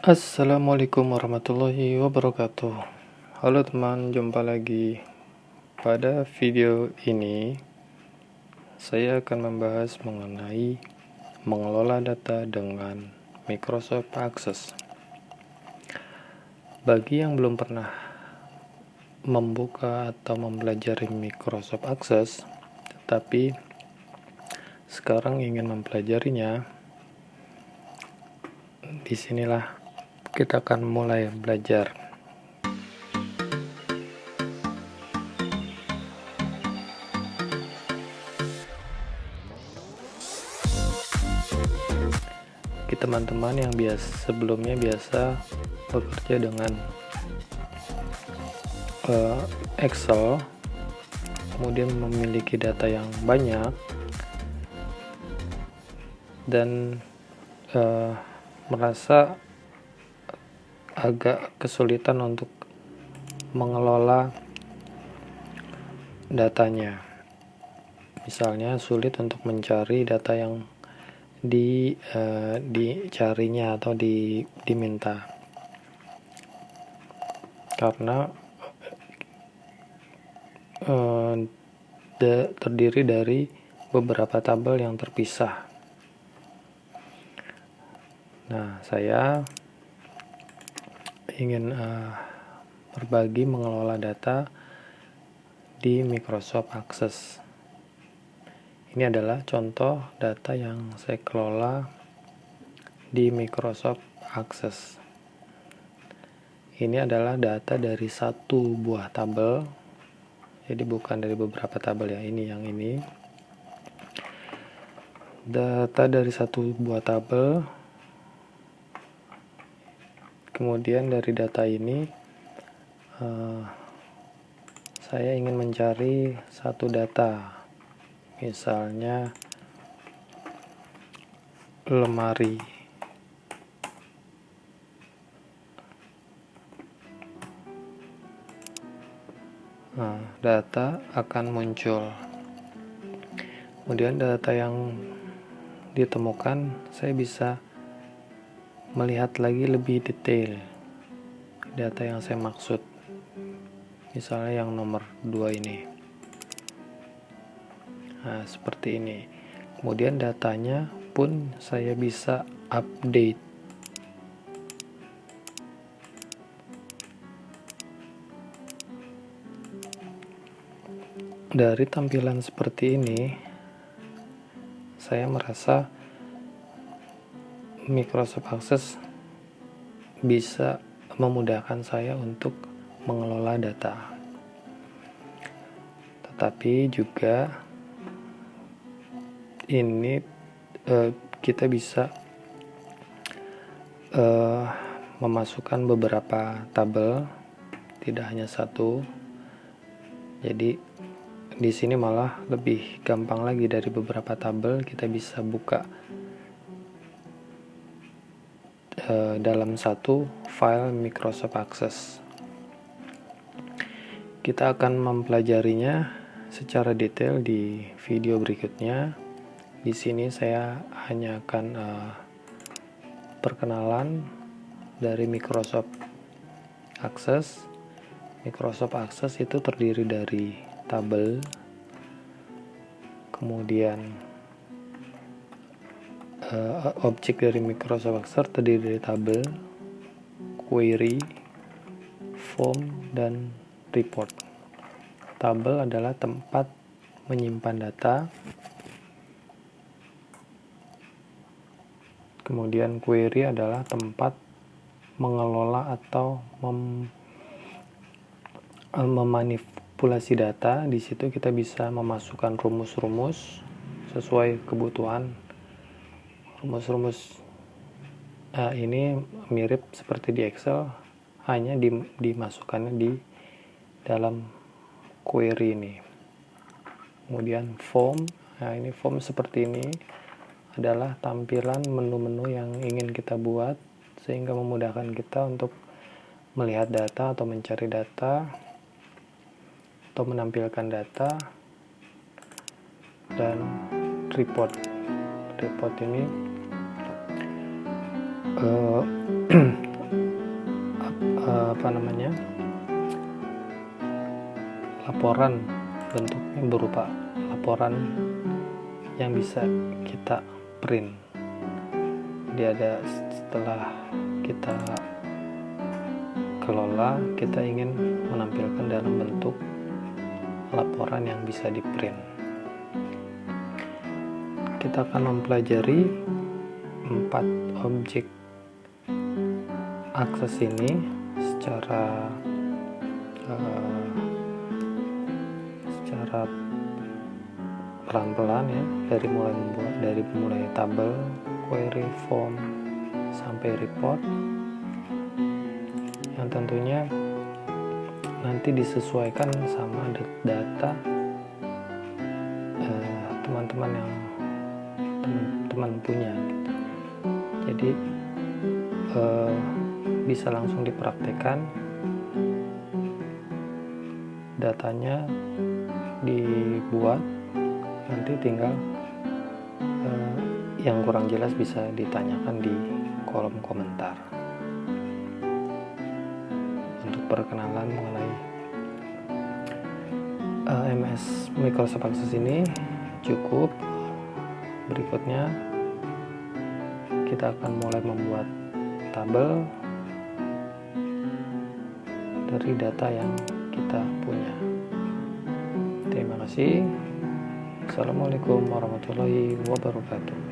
Assalamualaikum warahmatullahi wabarakatuh. Halo teman, jumpa lagi. Pada video ini, saya akan membahas mengenai mengelola data dengan Microsoft Access. Bagi yang belum pernah membuka atau mempelajari Microsoft Access, tetapi sekarang ingin mempelajarinya, disinilah kita akan mulai belajar. Teman-teman yang sebelumnya biasa bekerja dengan Excel, kemudian memiliki data yang banyak dan merasa agak kesulitan untuk mengelola datanya. Misalnya sulit untuk mencari data yang dicarinya atau diminta, karena terdiri dari beberapa tabel yang terpisah. Nah, saya ingin berbagi mengelola data di Microsoft Access. Ini adalah contoh data yang saya kelola di Microsoft Access. Ini adalah data dari satu buah tabel, jadi bukan dari beberapa tabel ya. Yang ini data dari satu buah tabel. Kemudian dari data ini saya ingin mencari satu data, misalnya lemari. Nah, data akan muncul. Kemudian data yang ditemukan, saya bisa melihat lagi lebih detail data yang saya maksud. Misalnya yang nomor 2 ini. Nah, seperti ini. Kemudian datanya pun saya bisa update. Dari tampilan seperti ini, saya merasa Microsoft Access bisa memudahkan saya untuk mengelola data. Tetapi juga ini kita bisa memasukkan beberapa tabel, tidak hanya satu. Jadi di sini malah lebih gampang lagi, dari beberapa tabel kita bisa buka dalam satu file Microsoft Access. Kita akan mempelajarinya secara detail di video berikutnya. Di sini saya hanya akan perkenalan dari Microsoft Access. Microsoft Access itu terdiri dari tabel, kemudian objek dari Microsoft Access terdiri dari tabel, query, form, dan report. Tabel adalah tempat menyimpan data, kemudian query adalah tempat mengelola atau memanipulasi data. Di situ kita bisa memasukkan rumus-rumus sesuai kebutuhan. Rumus-rumus ini mirip seperti di Excel, hanya dimasukkannya di dalam query ini. Kemudian form, nah ini form seperti ini adalah tampilan menu-menu yang ingin kita buat sehingga memudahkan kita untuk melihat data atau mencari data atau menampilkan data. Dan report ini laporan, bentuknya berupa laporan yang bisa kita print. Jadi setelah kita kelola, kita ingin menampilkan dalam bentuk laporan yang bisa di print. Kita akan mempelajari 4 objek akses ini secara pelan-pelan ya, dari mulai tabel, query, form sampai report, yang tentunya nanti disesuaikan sama data teman-teman yang teman punya gitu. Jadi bisa langsung dipraktekkan, datanya dibuat, nanti tinggal yang kurang jelas bisa ditanyakan di kolom komentar. Untuk perkenalan mengenai MS Microsoft Access ini cukup. Berikutnya kita akan mulai membuat tabel dari data yang kita punya. Terima kasih. Assalamualaikum warahmatullahi wabarakatuh.